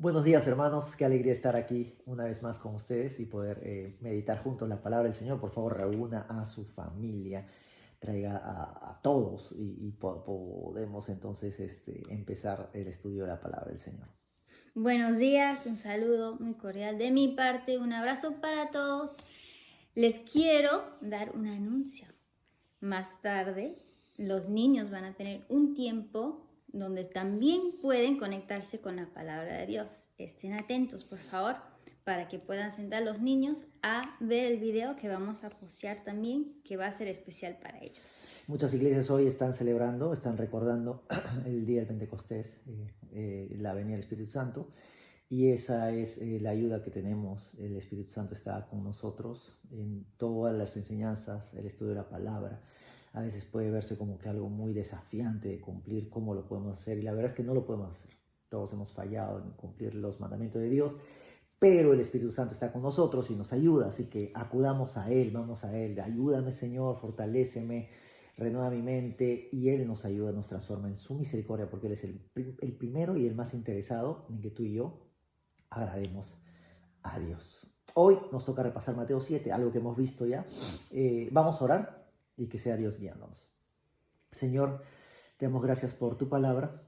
Buenos días, hermanos. Qué alegría estar aquí una vez más con ustedes y poder meditar juntos la palabra del Señor. Por favor, reúna a su familia, traiga a todos y podemos entonces empezar el estudio de la palabra del Señor. Buenos días, un saludo muy cordial de mi parte, un abrazo para todos. Les quiero dar un anuncio. Más tarde, los niños van a tener un tiempo donde también pueden conectarse con la palabra de Dios. Estén atentos, por favor, para que puedan sentar los niños a ver el video que vamos a postear también, que va a ser especial para ellos. Muchas iglesias hoy están celebrando, están recordando el día del Pentecostés, la venida del Espíritu Santo. Y esa es la ayuda que tenemos. El Espíritu Santo está con nosotros en todas las enseñanzas, el estudio de la palabra. A veces puede verse como que algo muy desafiante de cumplir, cómo lo podemos hacer. Y la verdad es que no lo podemos hacer. Todos hemos fallado en cumplir los mandamientos de Dios, pero el Espíritu Santo está con nosotros y nos ayuda. Así que acudamos a Él, vamos a Él. Ayúdame, Señor, fortaléceme, renueva mi mente, y Él nos ayuda, nos transforma en su misericordia, porque Él es el primero y el más interesado en que tú y yo agrademos a Dios. Hoy nos toca repasar Mateo 7, algo que hemos visto ya. Vamos a orar y que sea Dios guiándonos. Señor, te damos gracias por tu palabra.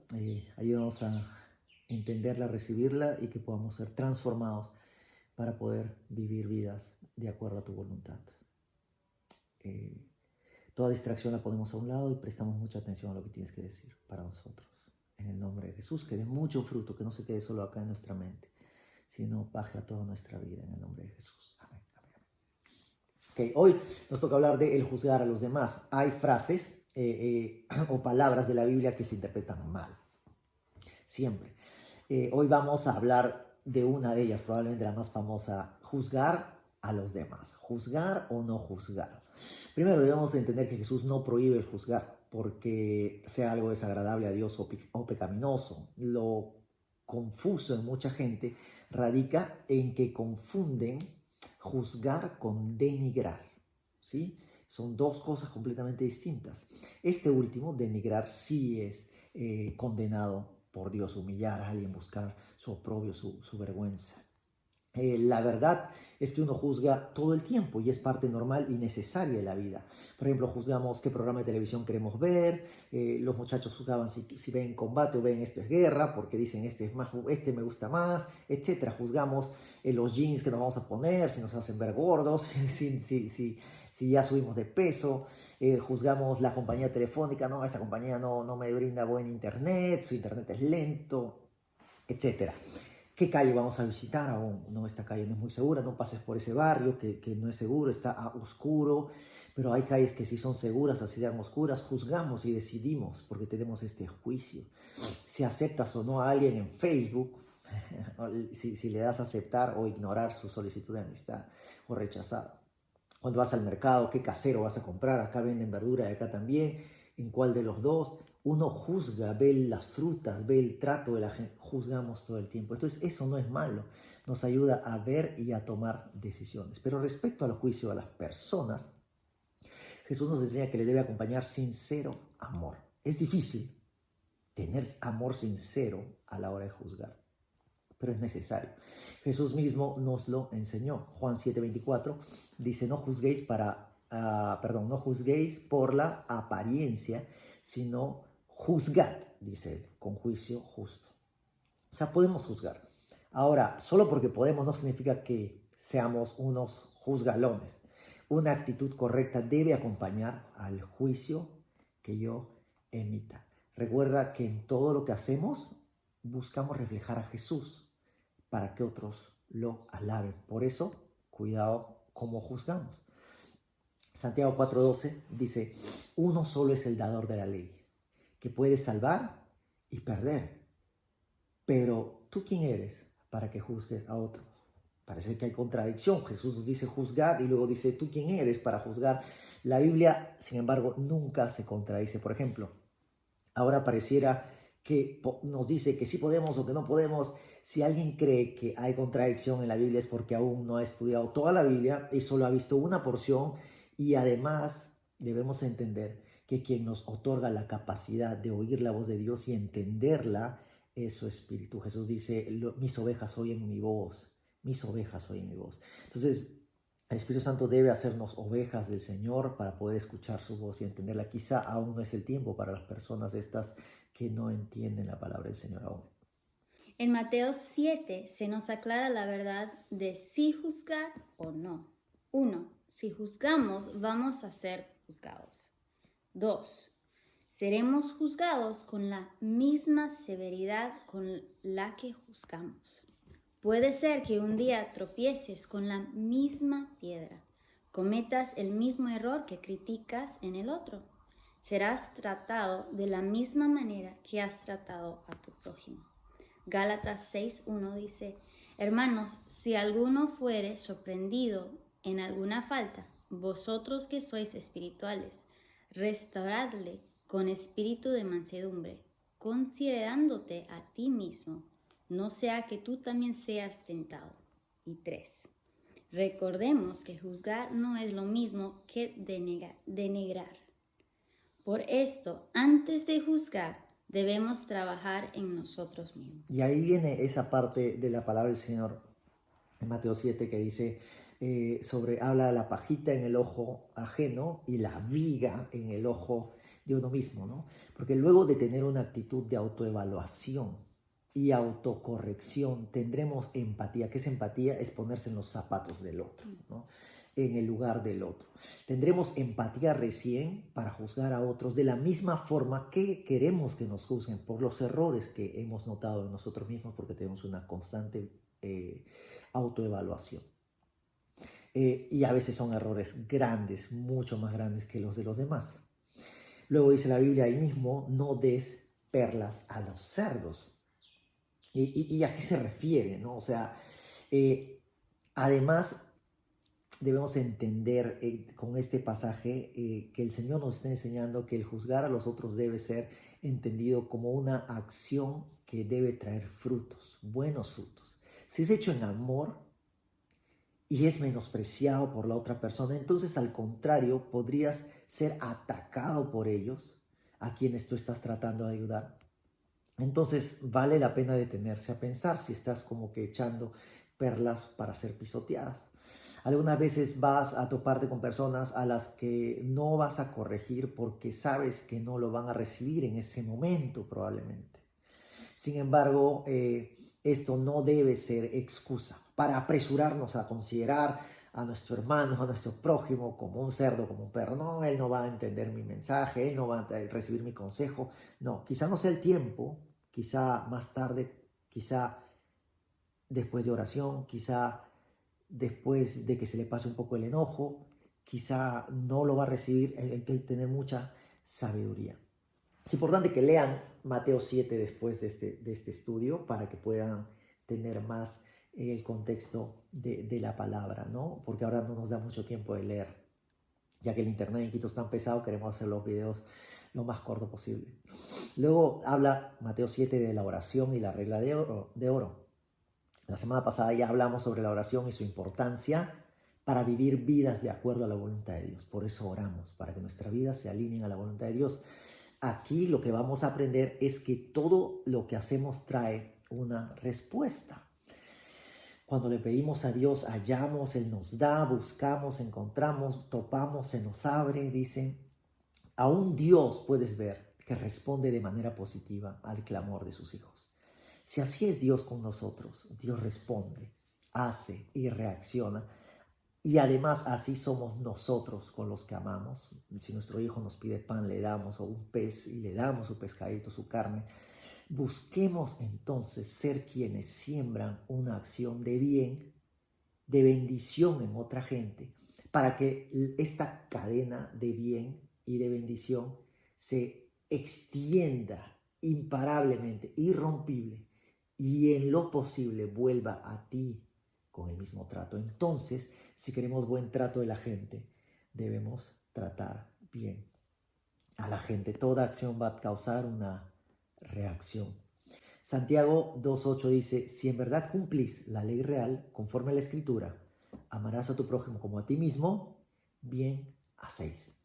Ayúdanos a entenderla, recibirla y que podamos ser transformados para poder vivir vidas de acuerdo a tu voluntad. Toda distracción la ponemos a un lado y prestamos mucha atención a lo que tienes que decir para nosotros. En el nombre de Jesús, que dé mucho fruto, que no se quede solo acá en nuestra mente, sino baje a toda nuestra vida en el nombre de Jesús. Amén. Amén. Okay, hoy nos toca hablar de el juzgar a los demás. Hay frases o palabras de la Biblia que se interpretan mal. Siempre. Hoy vamos a hablar de una de ellas, probablemente la más famosa: juzgar a los demás. Juzgar o no juzgar. Primero debemos entender que Jesús no prohíbe el juzgar porque sea algo desagradable a Dios o pecaminoso. Lo confuso en mucha gente radica en que confunden juzgar con denigrar, ¿sí? Son dos cosas completamente distintas. Este último, denigrar, sí es condenado por Dios, humillar a alguien, buscar su oprobio, su vergüenza. La verdad es que uno juzga todo el tiempo y es parte normal y necesaria de la vida. Por ejemplo, juzgamos qué programa de televisión queremos ver, los muchachos juzgaban si ven combate o ven esto es guerra, porque dicen este me gusta más, etc. Juzgamos los jeans que nos vamos a poner, si nos hacen ver gordos, si ya subimos de peso. Juzgamos la compañía telefónica: no, esta compañía no me brinda buen internet, su internet es lento, etc. ¿Qué calle vamos a visitar aún? No, esta calle no es muy segura, no pases por ese barrio que no es seguro, está oscuro, pero hay calles que sí son seguras, así sean oscuras. Juzgamos y decidimos porque tenemos este juicio. Si aceptas o no a alguien en Facebook, si le das a aceptar o ignorar su solicitud de amistad o rechazar. Cuando vas al mercado, ¿qué casero vas a comprar? Acá venden verdura y acá también. ¿En cuál de los dos? Uno juzga, ve las frutas, ve el trato de la gente. Juzgamos todo el tiempo. Entonces eso no es malo. Nos ayuda a ver y a tomar decisiones. Pero respecto al juicio a las personas, Jesús nos enseña que le debe acompañar sincero amor. Es difícil tener amor sincero a la hora de juzgar, pero es necesario. Jesús mismo nos lo enseñó. Juan 7:24 dice: no juzguéis no juzguéis por la apariencia, sino juzgad, dice él, con juicio justo. O sea, podemos juzgar. Ahora, solo porque podemos no significa que seamos unos juzgalones. Una actitud correcta debe acompañar al juicio que yo emita. Recuerda que en todo lo que hacemos buscamos reflejar a Jesús para que otros lo alaben. Por eso, cuidado cómo juzgamos. Santiago 4:12 dice: uno solo es el dador de la ley, que puede salvar y perder. Pero ¿tú quién eres para que juzgues a otros? Parece que hay contradicción. Jesús nos dice juzgad y luego dice ¿tú quién eres para juzgar? La Biblia, sin embargo, nunca se contradice. Por ejemplo, ahora pareciera que nos dice que sí podemos o que no podemos. Si alguien cree que hay contradicción en la Biblia es porque aún no ha estudiado toda la Biblia y solo ha visto una porción. Y además debemos entender que quien nos otorga la capacidad de oír la voz de Dios y entenderla es su espíritu. Jesús dice, mis ovejas oyen mi voz, mis ovejas oyen mi voz. Entonces, el Espíritu Santo debe hacernos ovejas del Señor para poder escuchar su voz y entenderla. Quizá aún no es el tiempo para las personas estas que no entienden la palabra del Señor aún. En Mateo 7 se nos aclara la verdad de si juzgar o no. 1. Si juzgamos, vamos a ser juzgados. 2. Seremos juzgados con la misma severidad con la que juzgamos. Puede ser que un día tropieces con la misma piedra, cometas el mismo error que criticas en el otro. Serás tratado de la misma manera que has tratado a tu prójimo. Gálatas 6:1 dice, hermanos, si alguno fuere sorprendido en alguna falta, vosotros que sois espirituales, restauradle con espíritu de mansedumbre, considerándote a ti mismo, no sea que tú también seas tentado. Y 3. Recordemos que juzgar no es lo mismo que denigrar. Por esto, antes de juzgar, debemos trabajar en nosotros mismos. Y ahí viene esa parte de la palabra del Señor en Mateo 7 que dice, habla de la pajita en el ojo ajeno y la viga en el ojo de uno mismo, ¿no? Porque luego de tener una actitud de autoevaluación y autocorrección, tendremos empatía. ¿Qué es empatía? Es ponerse en los zapatos del otro, ¿no? En el lugar del otro. Tendremos empatía recién para juzgar a otros de la misma forma que queremos que nos juzguen por los errores que hemos notado en nosotros mismos, porque tenemos una constante autoevaluación. Y a veces son errores grandes, mucho más grandes que los de los demás. Luego dice la Biblia ahí mismo, no des perlas a los cerdos. ¿Y a qué se refiere, no? O sea, además debemos entender con este pasaje que el Señor nos está enseñando que el juzgar a los otros debe ser entendido como una acción que debe traer frutos, buenos frutos. Si es hecho en amor y es menospreciado por la otra persona, entonces al contrario podrías ser atacado por ellos a quienes tú estás tratando de ayudar. Entonces vale la pena detenerse a pensar si estás como que echando perlas para ser pisoteadas. Algunas veces vas a toparte con personas a las que no vas a corregir porque sabes que no lo van a recibir en ese momento probablemente. Sin embargo, esto no debe ser excusa para apresurarnos a considerar a nuestro hermano, a nuestro prójimo como un cerdo, como un perro. No, él no va a entender mi mensaje, él no va a recibir mi consejo. No, quizá no sea el tiempo, quizá más tarde, quizá después de oración, quizá después de que se le pase un poco el enojo, quizá no lo va a recibir. Hay que tener mucha sabiduría. Es importante que lean Mateo 7 después de este estudio para que puedan tener más el contexto de la palabra, ¿no? Porque ahora no nos da mucho tiempo de leer, ya que el internet en Quito es tan pesado, queremos hacer los videos lo más corto posible. Luego habla Mateo 7 de la oración y la regla de oro. La semana pasada ya hablamos sobre la oración y su importancia para vivir vidas de acuerdo a la voluntad de Dios. Por eso oramos, para que nuestras vidas se alineen a la voluntad de Dios. Aquí lo que vamos a aprender es que todo lo que hacemos trae una respuesta. Cuando le pedimos a Dios, hallamos, Él nos da, buscamos, encontramos, topamos, se nos abre, dice. Aún Dios, puedes ver, que responde de manera positiva al clamor de sus hijos. Si así es Dios con nosotros, Dios responde, hace y reacciona. Y además así somos nosotros con los que amamos. Si nuestro hijo nos pide pan, le damos, o un pez, y le damos su pescadito, su carne. Busquemos entonces ser quienes siembran una acción de bien, de bendición en otra gente, para que esta cadena de bien y de bendición se extienda imparablemente, irrompible, y en lo posible vuelva a ti con el mismo trato. Entonces, si queremos buen trato de la gente, debemos tratar bien a la gente. Toda acción va a causar una reacción. Santiago 2:8 dice, si en verdad cumplís la ley real, conforme a la Escritura, amarás a tu prójimo como a ti mismo, bien hacéis.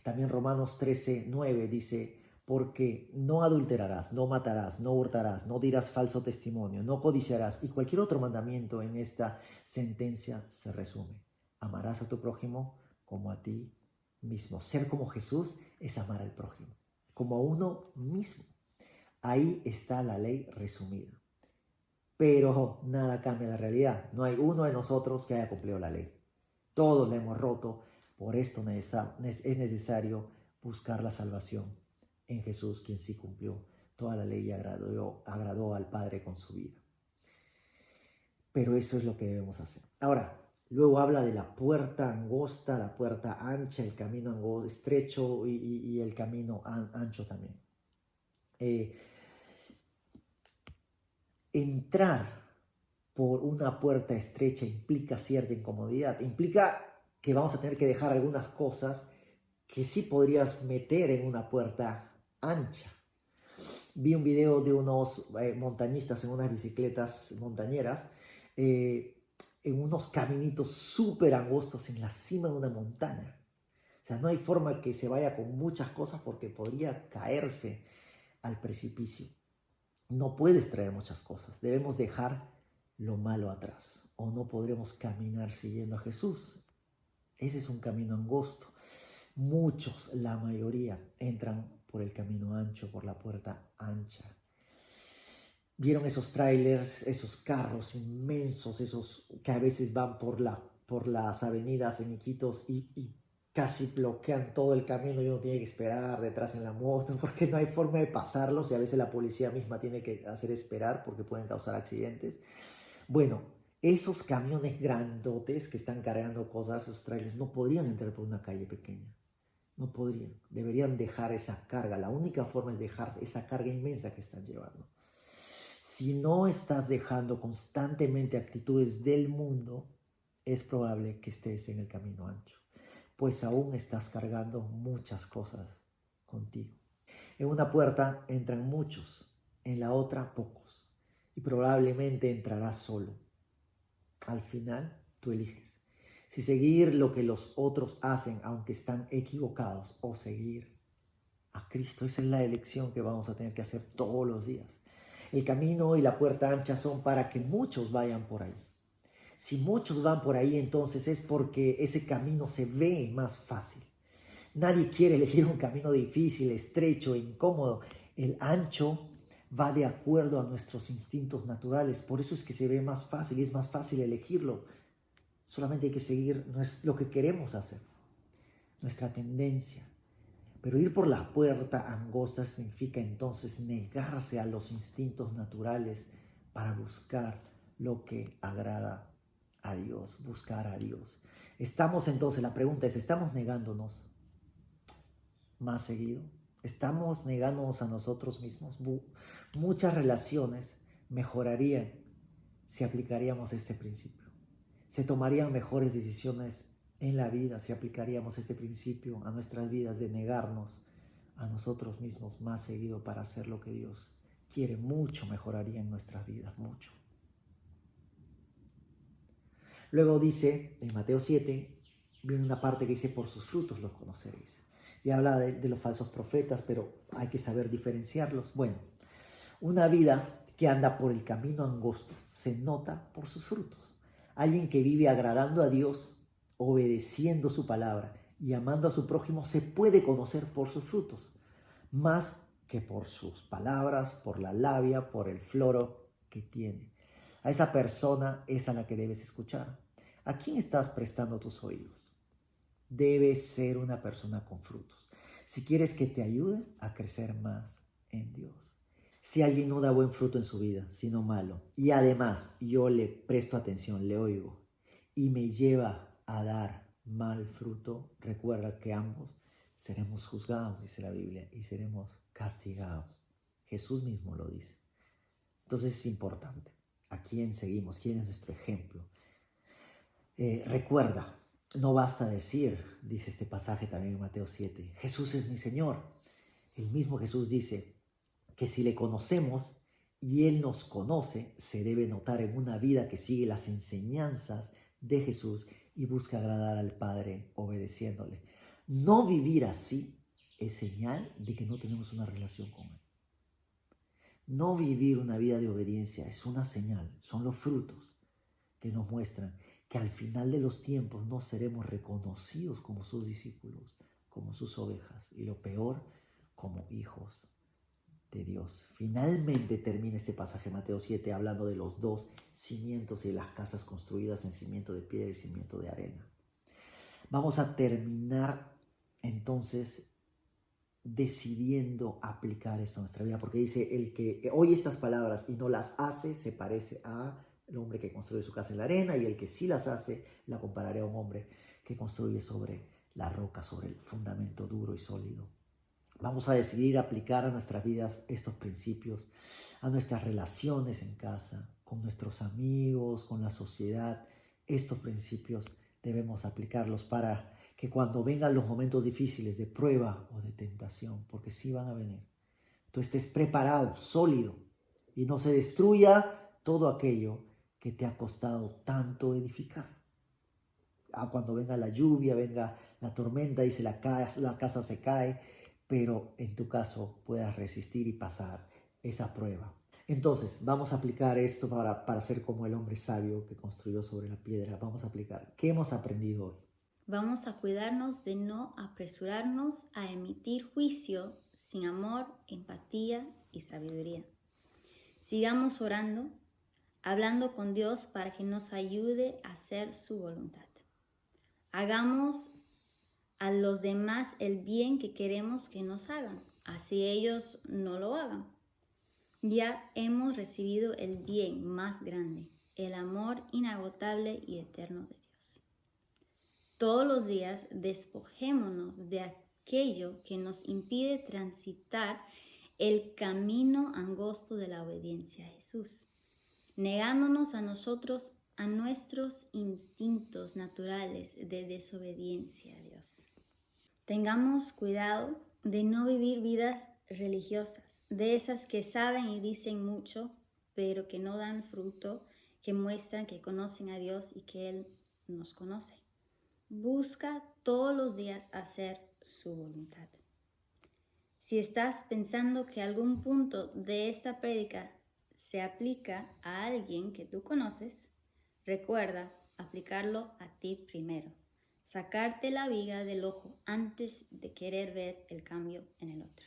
También Romanos 13:9 dice, porque no adulterarás, no matarás, no hurtarás, no dirás falso testimonio, no codiciarás y cualquier otro mandamiento en esta sentencia se resume. Amarás a tu prójimo como a ti mismo. Ser como Jesús es amar al prójimo, como a uno mismo. Ahí está la ley resumida. Pero nada cambia la realidad. No hay uno de nosotros que haya cumplido la ley. Todos la hemos roto. Por esto es necesario buscar la salvación en Jesús, quien sí cumplió toda la ley y agradó al Padre con su vida. Pero eso es lo que debemos hacer. Ahora, luego habla de la puerta angosta, la puerta ancha, el camino estrecho y el camino ancho también. Entrar por una puerta estrecha implica cierta incomodidad, implica que vamos a tener que dejar algunas cosas que sí podrías meter en una puerta ancha. Vi un video de unos montañistas en unas bicicletas montañeras, en unos caminitos súper angostos en la cima de una montaña. O sea, no hay forma que se vaya con muchas cosas porque podría caerse al precipicio. No puedes traer muchas cosas. Debemos dejar lo malo atrás o no podremos caminar siguiendo a Jesús. Ese es un camino angosto. Muchos, la mayoría, entran por el camino ancho, por la puerta ancha. ¿Vieron esos trailers, esos carros inmensos, esos que a veces van por las avenidas en Iquitos y casi bloquean todo el camino y uno tiene que esperar detrás en la moto porque no hay forma de pasarlos y a veces la policía misma tiene que hacer esperar porque pueden causar accidentes? Bueno, esos camiones grandotes que están cargando cosas, esos trailers, no podrían entrar por una calle pequeña. No podrían. Deberían dejar esa carga. La única forma es dejar esa carga inmensa que están llevando. Si no estás dejando constantemente actitudes del mundo, es probable que estés en el camino ancho, pues aún estás cargando muchas cosas contigo. En una puerta entran muchos, en la otra pocos, y probablemente entrarás solo. Al final, tú eliges si seguir lo que los otros hacen, aunque están equivocados, o seguir a Cristo. Esa es la elección que vamos a tener que hacer todos los días. El camino y la puerta ancha son para que muchos vayan por ahí. Si muchos van por ahí, entonces es porque ese camino se ve más fácil. Nadie quiere elegir un camino difícil, estrecho, incómodo. El ancho va de acuerdo a nuestros instintos naturales. Por eso es que se ve más fácil y es más fácil elegirlo. Solamente hay que seguir lo que queremos hacer, nuestra tendencia. Pero ir por la puerta angosta significa entonces negarse a los instintos naturales para buscar lo que agrada a Dios, buscar a Dios. La pregunta es, ¿estamos negándonos más seguido? ¿Estamos negándonos a nosotros mismos? Muchas relaciones mejorarían si aplicaríamos este principio. Se tomarían mejores decisiones en la vida si aplicaríamos este principio a nuestras vidas de negarnos a nosotros mismos más seguido para hacer lo que Dios quiere. Mucho mejoraría en nuestras vidas, mucho. Luego dice, en Mateo 7, viene una parte que dice, por sus frutos los conoceréis. Y habla de los falsos profetas, pero hay que saber diferenciarlos. Bueno, una vida que anda por el camino angosto se nota por sus frutos. Alguien que vive agradando a Dios, obedeciendo su palabra y amando a su prójimo se puede conocer por sus frutos, más que por sus palabras, por la labia, por el floro que tiene. A esa persona es a la que debes escuchar. ¿A quién estás prestando tus oídos? Debes ser una persona con frutos, si quieres que te ayude a crecer más en Dios. Si alguien no da buen fruto en su vida, sino malo, y además yo le presto atención, le oigo, y me lleva a dar mal fruto, recuerda que ambos seremos juzgados, dice la Biblia, y seremos castigados. Jesús mismo lo dice. Entonces es importante. ¿A quién seguimos? ¿Quién es nuestro ejemplo? Recuerda, no basta decir, dice este pasaje también en Mateo 7, Jesús es mi Señor. El mismo Jesús dice que si le conocemos y Él nos conoce, se debe notar en una vida que sigue las enseñanzas de Jesús y busca agradar al Padre obedeciéndole. No vivir así es señal de que no tenemos una relación con Él. No vivir una vida de obediencia es una señal, son los frutos que nos muestran que al final de los tiempos no seremos reconocidos como sus discípulos, como sus ovejas, y lo peor, como hijos de Dios. Finalmente termina este pasaje, Mateo 7, hablando de los dos cimientos y de las casas construidas en cimiento de piedra y cimiento de arena. Vamos a terminar entonces decidiendo aplicar esto a nuestra vida, porque dice, el que oye estas palabras y no las hace se parece al hombre que construye su casa en la arena, y el que sí las hace la compararé a un hombre que construye sobre la roca, sobre el fundamento duro y sólido. Vamos a decidir aplicar a nuestras vidas estos principios, a nuestras relaciones en casa, con nuestros amigos, con la sociedad. Estos principios debemos aplicarlos para que cuando vengan los momentos difíciles de prueba o de tentación, porque sí van a venir, tú estés preparado, sólido, y no se destruya todo aquello que te ha costado tanto edificar. Cuando venga la lluvia, venga la tormenta, dice la casa se cae, pero en tu caso puedas resistir y pasar esa prueba. Entonces, vamos a aplicar esto para ser como el hombre sabio que construyó sobre la piedra. Vamos a aplicar. ¿Qué hemos aprendido hoy? Vamos a cuidarnos de no apresurarnos a emitir juicio sin amor, empatía y sabiduría. Sigamos orando, hablando con Dios para que nos ayude a hacer su voluntad. Hagamos a los demás el bien que queremos que nos hagan, así ellos no lo hagan. Ya hemos recibido el bien más grande, el amor inagotable y eterno de Dios. Todos los días despojémonos de aquello que nos impide transitar el camino angosto de la obediencia a Jesús, negándonos a nosotros, a nuestros instintos naturales de desobediencia a Dios. Tengamos cuidado de no vivir vidas religiosas, de esas que saben y dicen mucho, pero que no dan fruto, que muestran que conocen a Dios y que Él nos conoce. Busca todos los días hacer su voluntad. Si estás pensando que algún punto de esta prédica se aplica a alguien que tú conoces, recuerda aplicarlo a ti primero. Sacarte la viga del ojo antes de querer ver el cambio en el otro.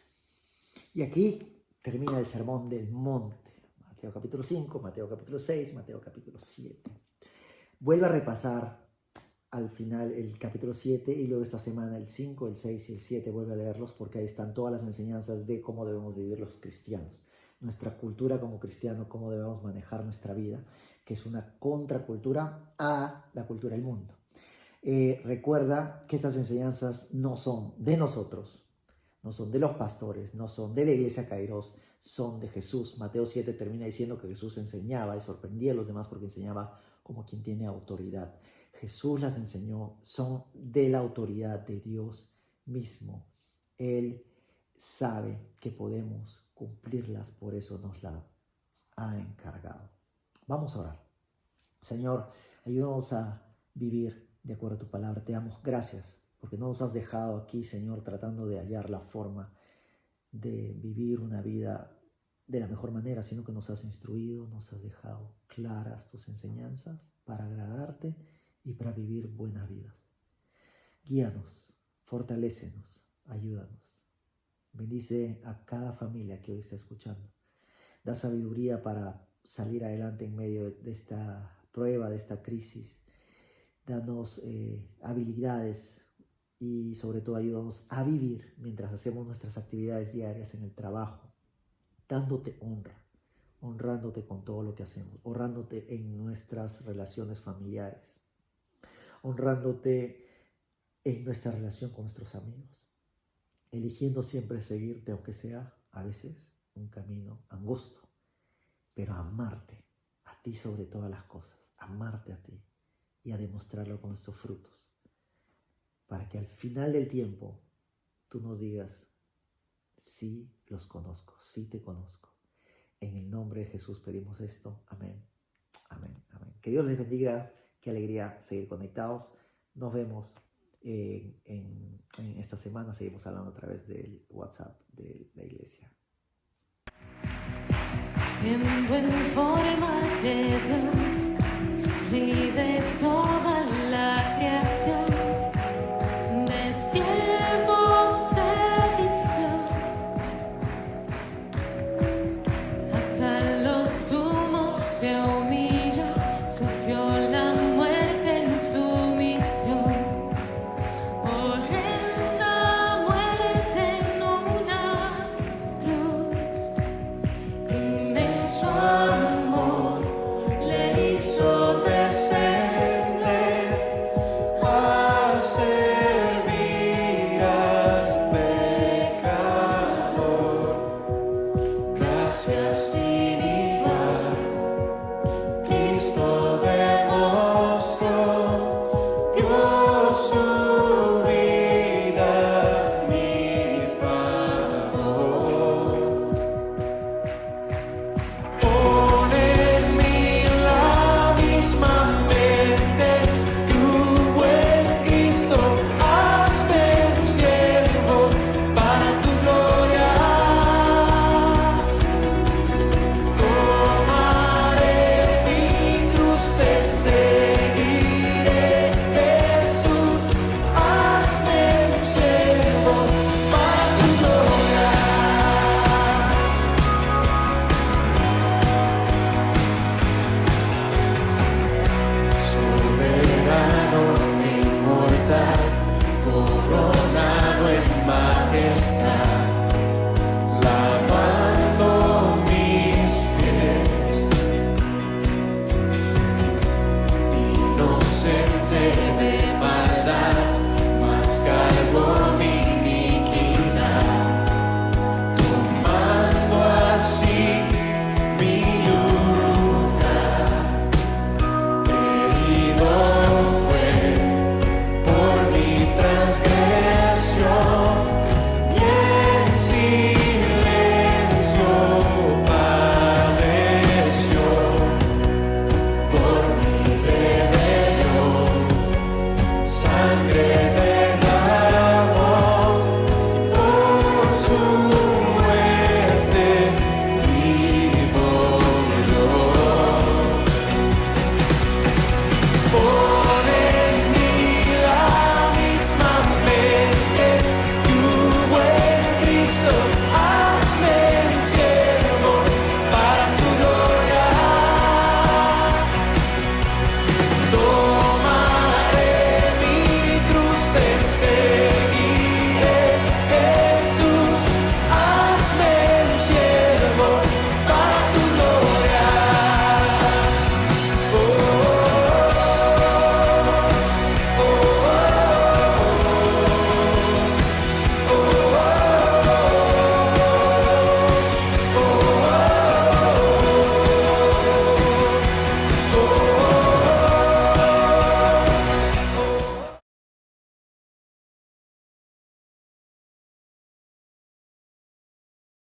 Y aquí termina el sermón del monte. Mateo capítulo 5, Mateo capítulo 6, Mateo capítulo 7. Vuelve a repasar al final el capítulo 7 y luego esta semana el 5, el 6 y el 7 vuelve a leerlos, porque ahí están todas las enseñanzas de cómo debemos vivir los cristianos. Nuestra cultura como cristianos, cómo debemos manejar nuestra vida, que es una contracultura a la cultura del mundo. Recuerda que estas enseñanzas no son de nosotros, no son de los pastores, no son de la iglesia Kairos, son de Jesús. Mateo 7 termina diciendo que Jesús enseñaba y sorprendía a los demás porque enseñaba como quien tiene autoridad. Jesús las enseñó, son de la autoridad de Dios mismo. Él sabe que podemos cumplirlas, por eso nos las ha encargado. Vamos a orar. Señor, ayúdanos a vivir de acuerdo a tu palabra. Te damos gracias porque no nos has dejado aquí, Señor, tratando de hallar la forma de vivir una vida de la mejor manera, sino que nos has instruido, nos has dejado claras tus enseñanzas para agradarte y para vivir buenas vidas. Guíanos, fortalécenos, ayúdanos. Bendice a cada familia que hoy está escuchando. Da sabiduría para salir adelante en medio de esta prueba, de esta crisis. Danos habilidades y sobre todo ayúdanos a vivir mientras hacemos nuestras actividades diarias en el trabajo, dándote honra, honrándote con todo lo que hacemos, honrándote en nuestras relaciones familiares, honrándote en nuestra relación con nuestros amigos, eligiendo siempre seguirte, aunque sea a veces un camino angosto, pero amarte a ti sobre todas las cosas, amarte a ti y a demostrarlo con nuestros frutos, para que al final del tiempo tú nos digas, sí los conozco, sí te conozco. En el nombre de Jesús pedimos esto. Amén, amén, amén. Que Dios les bendiga, qué alegría seguir conectados. Nos vemos en esta semana seguimos hablando a través del WhatsApp de la iglesia. Siendo en forma de Dios, vive toda la creación, de siervo se vistió, hasta los sumos se humilló, sufrió la muerte en sumisión. Por la muerte en una cruz, inmenso amor le hizo descender a servir al pecador. Gracias sin igual, Cristo demostró, dio su vida a mi favor. Pon en mí la misma mente, tu buen Cristo, hazme tu siervo para tu gloria. Tomaré mi cruz, te seguiré, Jesús, hazme tu siervo para tu gloria. Soberano e inmortal, coronado en majestad, lavando mis pies, inocente de maldad, mas cargó mi iniquidad, tomando así mi lugar. Herido fue por mi transgresión y en sí